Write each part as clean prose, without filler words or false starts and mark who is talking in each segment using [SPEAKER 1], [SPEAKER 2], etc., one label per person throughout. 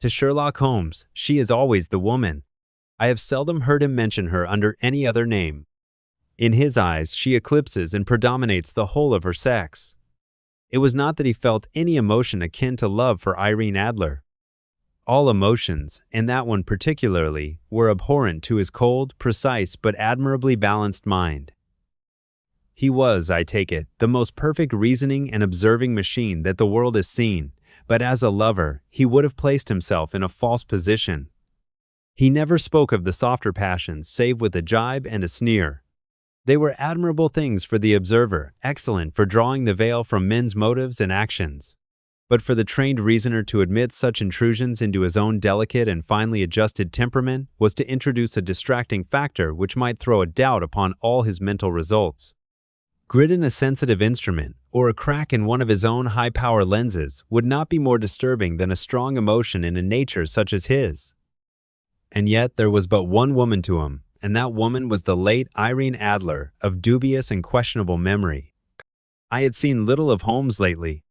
[SPEAKER 1] To Sherlock Holmes, she is always the woman. I have seldom heard him mention her under any other name. In his eyes, she eclipses and predominates the whole of her sex. It was not that he felt any emotion akin to love for Irene Adler. All emotions, and that one particularly, were abhorrent to his cold, precise, but admirably balanced mind. He was, I take it, the most perfect reasoning and observing machine that the world has seen, but as a lover, he would have placed himself in a false position. He never spoke of the softer passions save with a jibe and a sneer. They were admirable things for the observer, excellent for drawing the veil from men's motives and actions. But for the trained reasoner to admit such intrusions into his own delicate and finely adjusted temperament was to introduce a distracting factor which might throw a doubt upon all his mental results. Grit in a sensitive instrument, or a crack in one of his own high-power lenses, would not be more disturbing than a strong emotion in a nature such as his. And yet there was but one woman to him, and that woman was the late Irene Adler, of dubious and questionable memory. I had seen little of Holmes lately.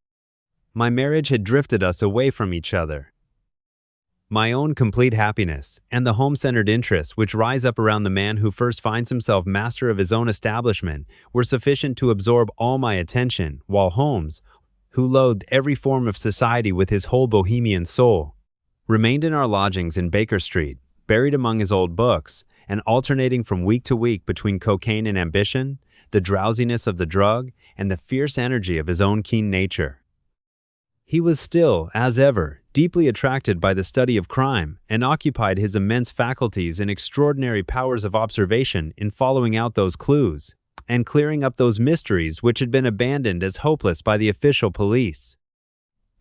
[SPEAKER 1] My marriage had drifted us away from each other. My own complete happiness, and the home-centered interests which rise up around the man who first finds himself master of his own establishment, were sufficient to absorb all my attention, while Holmes, who loathed every form of society with his whole bohemian soul, remained in our lodgings in Baker Street, buried among his old books, and alternating from week to week between cocaine and ambition, the drowsiness of the drug, and the fierce energy of his own keen nature. He was still, as ever, deeply attracted by the study of crime, and occupied his immense faculties and extraordinary powers of observation in following out those clues, and clearing up those mysteries which had been abandoned as hopeless by the official police.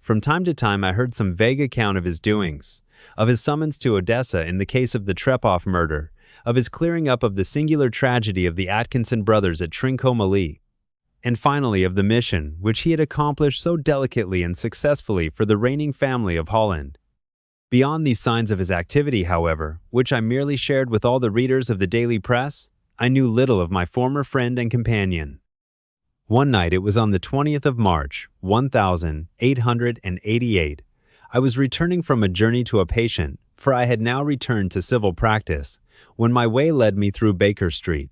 [SPEAKER 1] From time to time I heard some vague account of his doings, of his summons to Odessa in the case of the Trepoff murder, of his clearing up of the singular tragedy of the Atkinson brothers at Trincomalee, and finally of the mission which he had accomplished so delicately and successfully for the reigning family of Holland. Beyond these signs of his activity, however, which I merely shared with all the readers of the daily press, I knew little of my former friend and companion. One night, it was on the 20th of March, 1888, I was returning from a journey to a patient, for I had now returned to civil practice, when my way led me through Baker Street.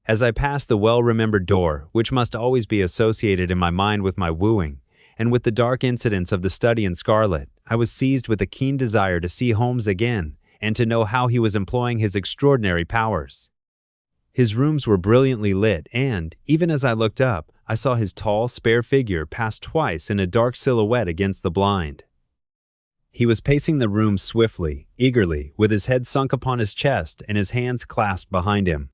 [SPEAKER 1] As I passed the well-remembered door, which must always be associated in my mind with my wooing, and with the dark incidents of the study in scarlet, I was seized with a keen desire to see Holmes again, and to know how he was employing his extraordinary powers. His rooms were brilliantly lit, and, even as I looked up, I saw his tall, spare figure pass twice in a dark silhouette against the blind. He was pacing the room swiftly, eagerly, with his head sunk upon his chest and his hands clasped behind him.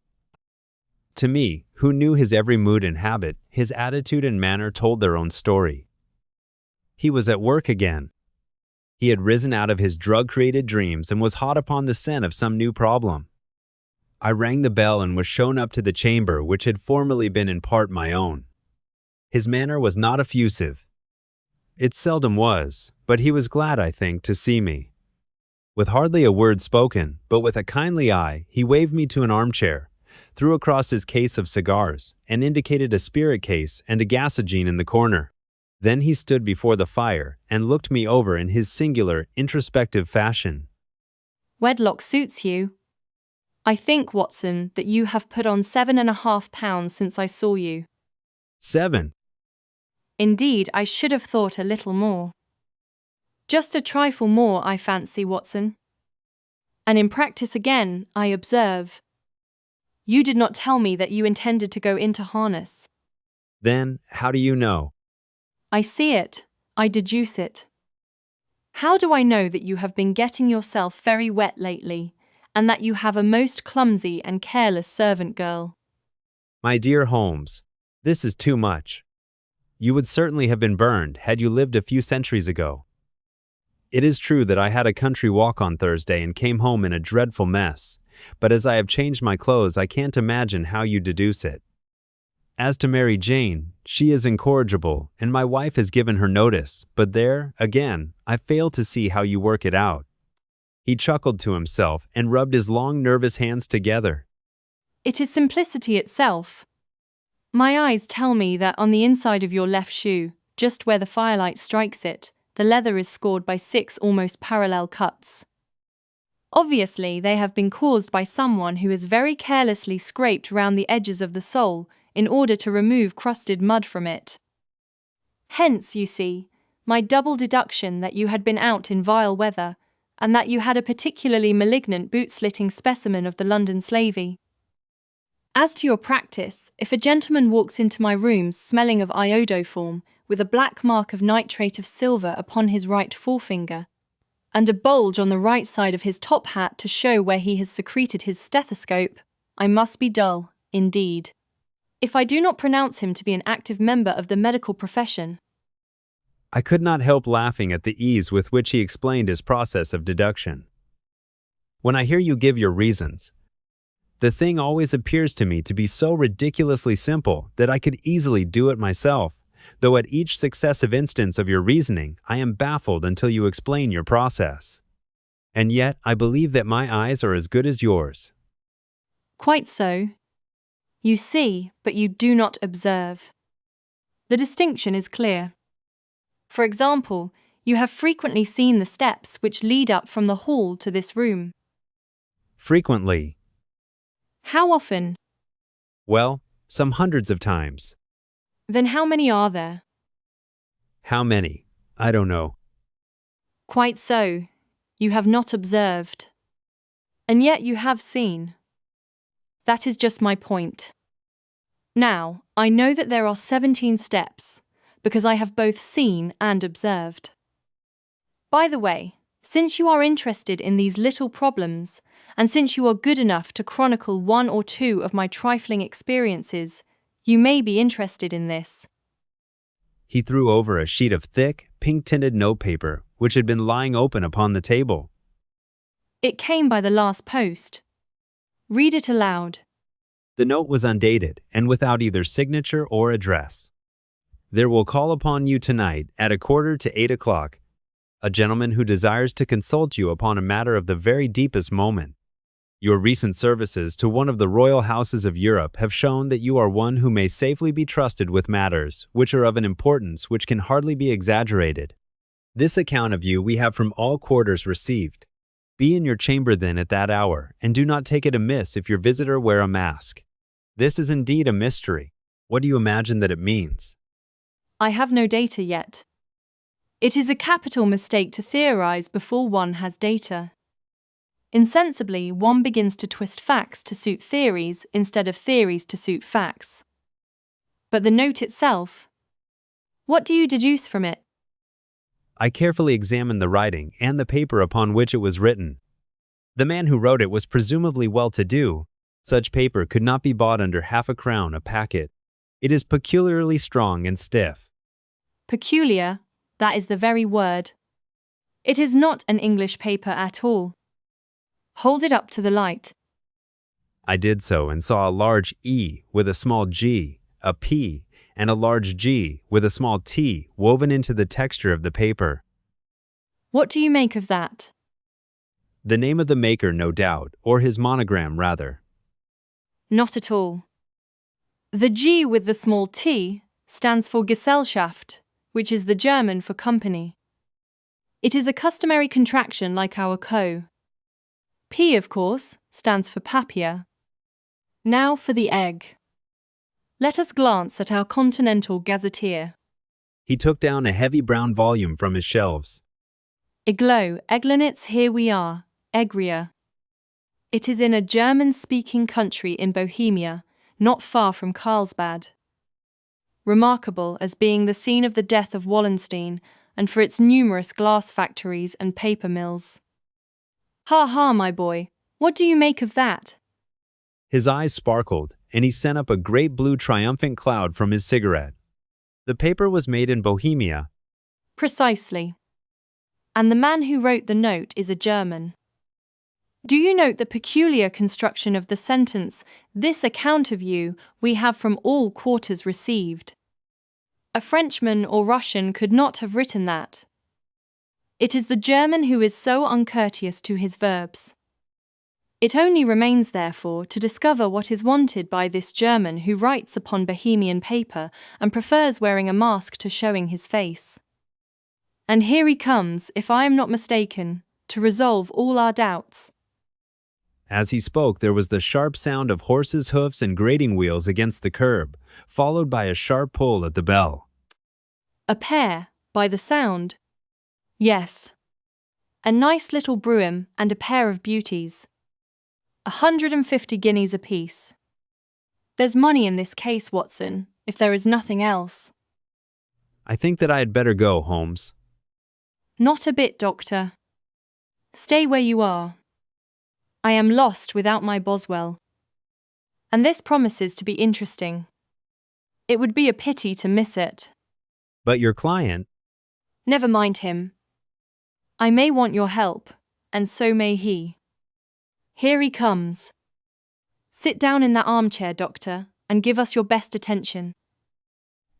[SPEAKER 1] To me, who knew his every mood and habit, his attitude and manner told their own story. He was at work again. He had risen out of his drug-created dreams and was hot upon the scent of some new problem. I rang the bell and was shown up to the chamber which had formerly been in part my own. His manner was not effusive. It seldom was, but he was glad, I think, to see me. With hardly a word spoken, but with a kindly eye, he waved me to an armchair, threw across his case of cigars, and indicated a spirit case and a gasogene in the corner. Then he stood before the fire and looked me over in his singular, introspective fashion.
[SPEAKER 2] "Wedlock suits you. I think, Watson, that you have put on £7.5 since I saw you."
[SPEAKER 1] 7.
[SPEAKER 2] "Indeed, I should have thought a little more." "Just a trifle more, I fancy, Watson. And in practice again, I observe. You did not tell me that you intended to go into harness."
[SPEAKER 1] Then, how do you know?
[SPEAKER 2] "I see it, I deduce it. How do I know that you have been getting yourself very wet lately, and that you have a most clumsy and careless servant girl?"
[SPEAKER 1] My dear Holmes, this is too much. You would certainly have been burned had you lived a few centuries ago. It is true that I had a country walk on Thursday and came home in a dreadful mess, but as I have changed my clothes, I can't imagine how you deduce it. As to Mary Jane, she is incorrigible, and my wife has given her notice, but there, again, I fail to see how you work it out. He chuckled to himself and rubbed his long, nervous hands together.
[SPEAKER 2] "It is simplicity itself. My eyes tell me that on the inside of your left shoe, just where the firelight strikes it, the leather is scored by 6 almost parallel cuts. Obviously, they have been caused by someone who has very carelessly scraped round the edges of the sole in order to remove crusted mud from it. Hence, you see, my double deduction that you had been out in vile weather, and that you had a particularly malignant boot-slitting specimen of the London slavey. As to your practice, if a gentleman walks into my rooms smelling of iodoform, with a black mark of nitrate of silver upon his right forefinger, and a bulge on the right side of his top hat to show where he has secreted his stethoscope, I must be dull, indeed, if I do not pronounce him to be an active member of the medical profession.
[SPEAKER 1] I could not help laughing at the ease with which he explained his process of deduction. When I hear you give your reasons, the thing always appears to me to be so ridiculously simple that I could easily do it myself, though at each successive instance of your reasoning I am baffled until you explain your process. And yet I believe that my eyes are as good as yours.
[SPEAKER 2] Quite so. You see, but you do not observe. The distinction is clear. For example, you have frequently seen the steps which lead up from the hall to this room.
[SPEAKER 1] Frequently.
[SPEAKER 2] How often?
[SPEAKER 1] Well, some hundreds of times.
[SPEAKER 2] Then how many are there?
[SPEAKER 1] How many? I don't know.
[SPEAKER 2] Quite so. You have not observed. And yet you have seen. That is just my point. Now, I know that there are 17 steps, because I have both seen and observed. By the way, since you are interested in these little problems, and since you are good enough to chronicle 1 or 2 of my trifling experiences, you may be interested in this.
[SPEAKER 1] He threw over a sheet of thick, pink-tinted notepaper which had been lying open upon the table.
[SPEAKER 2] It came by the last post. Read it aloud.
[SPEAKER 1] The note was undated and without either signature or address. There will call upon you tonight at 7:45, a gentleman who desires to consult you upon a matter of the very deepest moment. Your recent services to one of the royal houses of Europe have shown that you are one who may safely be trusted with matters which are of an importance which can hardly be exaggerated. This account of you we have from all quarters received. Be in your chamber then at that hour, and do not take it amiss if your visitor wear a mask. This is indeed a mystery. What do you imagine that it means?
[SPEAKER 2] I have no data yet. It is a capital mistake to theorize before one has data. Insensibly, one begins to twist facts to suit theories instead of theories to suit facts. But the note itself, what do you deduce from it?
[SPEAKER 1] I carefully examined the writing and the paper upon which it was written. The man who wrote it was presumably well-to-do. Such paper could not be bought under half a crown a packet. It is peculiarly strong and stiff.
[SPEAKER 2] Peculiar, that is the very word. It is not an English paper at all. Hold it up to the light.
[SPEAKER 1] I did so and saw a large E with a small g, a P, and a large G with a small t woven into the texture of the paper.
[SPEAKER 2] What do you make of that?
[SPEAKER 1] The name of the maker, no doubt, or his monogram, rather.
[SPEAKER 2] Not at all. The G with the small t stands for Gesellschaft, which is the German for company. It is a customary contraction like our co. P, of course, stands for Papier. Now for the egg. Let us glance at our Continental Gazetteer.
[SPEAKER 1] He took down a heavy brown volume from his shelves.
[SPEAKER 2] Iglo, Eglanitz, here we are, Egria. It is in a German-speaking country in Bohemia, not far from Carlsbad. Remarkable as being the scene of the death of Wallenstein and for its numerous glass factories and paper mills. Ha ha, my boy, what do you make of that?
[SPEAKER 1] His eyes sparkled, and he sent up a great blue triumphant cloud from his cigarette. The paper was made in Bohemia.
[SPEAKER 2] Precisely. And the man who wrote the note is a German. Do you note the peculiar construction of the sentence, "This account of you we have from all quarters received"? A Frenchman or Russian could not have written that. It is the German who is so uncourteous to his verbs. It only remains, therefore, to discover what is wanted by this German who writes upon Bohemian paper and prefers wearing a mask to showing his face. And here he comes, if I am not mistaken, to resolve all our doubts.
[SPEAKER 1] As he spoke, there was the sharp sound of horses' hoofs and grating wheels against the curb, followed by a sharp pull at the bell.
[SPEAKER 2] A pair, by the sound. Yes. A nice little brougham and a pair of beauties. 150 guineas apiece. There's money in this case, Watson, if there is nothing else.
[SPEAKER 1] I think that I had better go, Holmes.
[SPEAKER 2] Not a bit, Doctor. Stay where you are. I am lost without my Boswell. And this promises to be interesting. It would be a pity to miss it.
[SPEAKER 1] But your client?
[SPEAKER 2] Never mind him. I may want your help, and so may he. Here he comes. Sit down in that armchair, Doctor, and give us your best attention.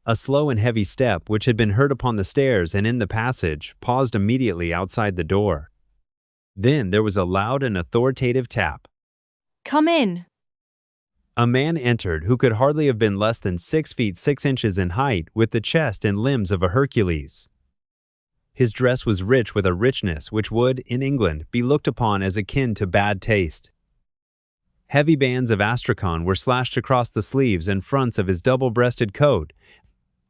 [SPEAKER 1] A slow and heavy step, which had been heard upon the stairs and in the passage, paused immediately outside the door. Then there was a loud and authoritative tap.
[SPEAKER 2] Come in.
[SPEAKER 1] A man entered who could hardly have been less than 6 feet 6 inches in height, with the chest and limbs of a Hercules. His dress was rich with a richness which would, in England, be looked upon as akin to bad taste. Heavy bands of astrakhan were slashed across the sleeves and fronts of his double-breasted coat,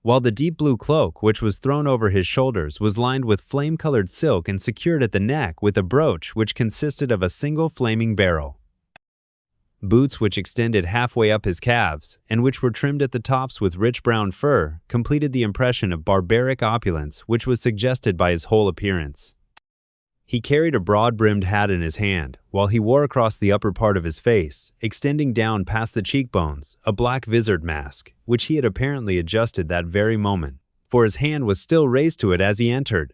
[SPEAKER 1] while the deep blue cloak which was thrown over his shoulders was lined with flame-colored silk and secured at the neck with a brooch which consisted of a single flaming barrel. Boots which extended halfway up his calves, and which were trimmed at the tops with rich brown fur, completed the impression of barbaric opulence which was suggested by his whole appearance. He carried a broad-brimmed hat in his hand, while he wore across the upper part of his face, extending down past the cheekbones, a black visored mask, which he had apparently adjusted that very moment, for his hand was still raised to it as he entered.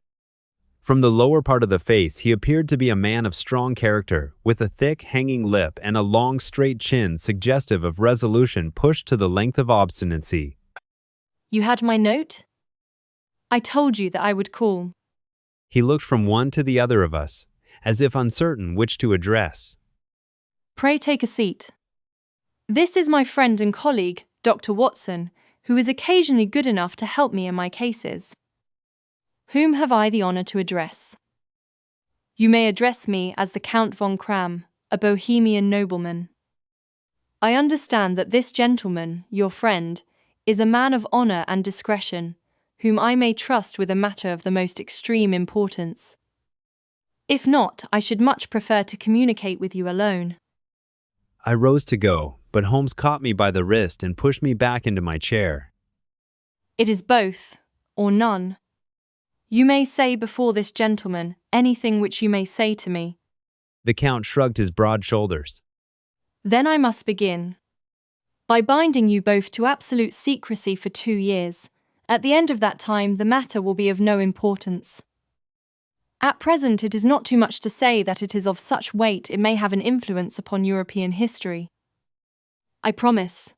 [SPEAKER 1] From the lower part of the face he appeared to be a man of strong character, with a thick, hanging lip and a long, straight chin suggestive of resolution pushed to the length of obstinacy.
[SPEAKER 2] You had my note? I told you that I would call.
[SPEAKER 1] He looked from one to the other of us, as if uncertain which to address.
[SPEAKER 2] Pray take a seat. This is my friend and colleague, Dr. Watson, who is occasionally good enough to help me in my cases. Whom have I the honor to address? You may address me as the Count von Kram, a Bohemian nobleman. I understand that this gentleman, your friend, is a man of honor and discretion, whom I may trust with a matter of the most extreme importance. If not, I should much prefer to communicate with you alone.
[SPEAKER 1] I rose to go, but Holmes caught me by the wrist and pushed me back into my chair.
[SPEAKER 2] It is both, or none. You may say before this gentleman anything which you may say to me.
[SPEAKER 1] The Count shrugged his broad shoulders.
[SPEAKER 2] Then I must begin. By binding you both to absolute secrecy for 2 years. At the end of that time, the matter will be of no importance. At present, it is not too much to say that it is of such weight it may have an influence upon European history. I promise.